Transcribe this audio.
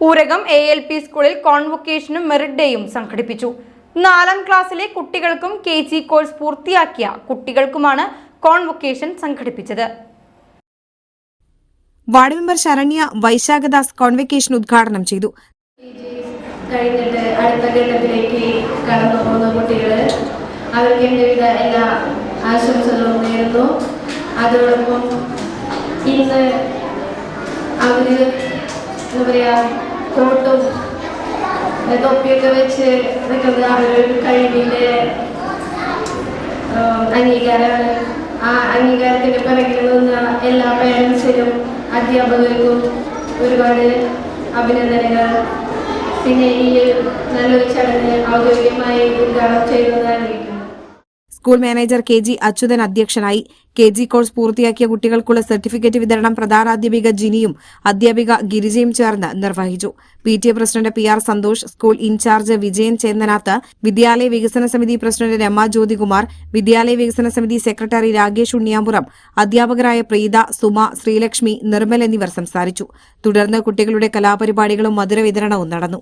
Oorakam ALP സ്കൂളിൽ കോൺവൊക്കേഷനും merit ഡേയും സംഘടിപ്പിച്ചു. 4ാം ക്ലാസ്സിലെ കുട്ടികൾക്കും KG കോഴ്സ് പൂർത്തിയാക്കിയ കുട്ടികൾക്കുമാണ് കോൺവൊക്കേഷൻ സംഘടിപ്പിച്ചത്. വാർഡ് മെമ്പർ ശരണ്യ വൈശാഖദാസ് കോൺവൊക്കേഷൻ ഉദ്ഘാടനം ചെയ്തു. കഴിഞ്ഞിട്ട് അടുത്ത ഘട്ടത്തിലേക്ക് കടന്നു പോകുന്ന കുട്ടികൾ അവർക്ക് എൻ്റെവിധ എല്ലാ ആശംസകളും നേരുന്നു. അതോടൊപ്പം ഇന്ന് അവർ എന്താ പറയുക, കോട്ടും തൊപ്പിയൊക്കെ വെച്ച് നിൽക്കുന്നത് അവരൊരു കഴിവിൻ്റെ അംഗീകാരമാണ്. ആ അംഗീകാരത്തിൻ്റെ പിറകിൽ നിന്ന എല്ലാ പേരൻസിനും അധ്യാപകർക്കും ഒരുപാട് അഭിനന്ദനങ്ങൾ. പിന്നെ ഈ നല്ലൊരു ചടങ്ങ് ഔദ്യോഗികമായി ഉദ്ഘാടനം ചെയ്യുന്നതാണ്. സ്കൂൾ മാനേജർ KG അച്യുതൻ അധ്യക്ഷനായി. KG കോഴ്സ് പൂർത്തിയാക്കിയ കുട്ടികൾക്കുള്ള സർട്ടിഫിക്കറ്റ് വിതരണം പ്രധാനാധ്യാപിക ജിനിയും അധ്യാപിക ഗിരിജയും ചേർന്ന് നിർവഹിച്ചു. PTA president PR Santhosh, school in charge Vijayan Chennanath, വിദ്യാലയ വികസന സമിതി പ്രസിഡന്റ് രമ ജ്യോതികുമാർ, വിദ്യാലയ വികസന സമിതി സെക്രട്ടറി രാകേഷ് ഉണ്ണിയാമ്പുറം, അധ്യാപകരായ പ്രീത, സുമ, ശ്രീലക്ഷ്മി, നിർമ്മൽ എന്നിവർ സംസാരിച്ചു. തുടർന്ന് കുട്ടികളുടെ കലാപരിപാടികളും മധുര വിതരണവും നടന്നു.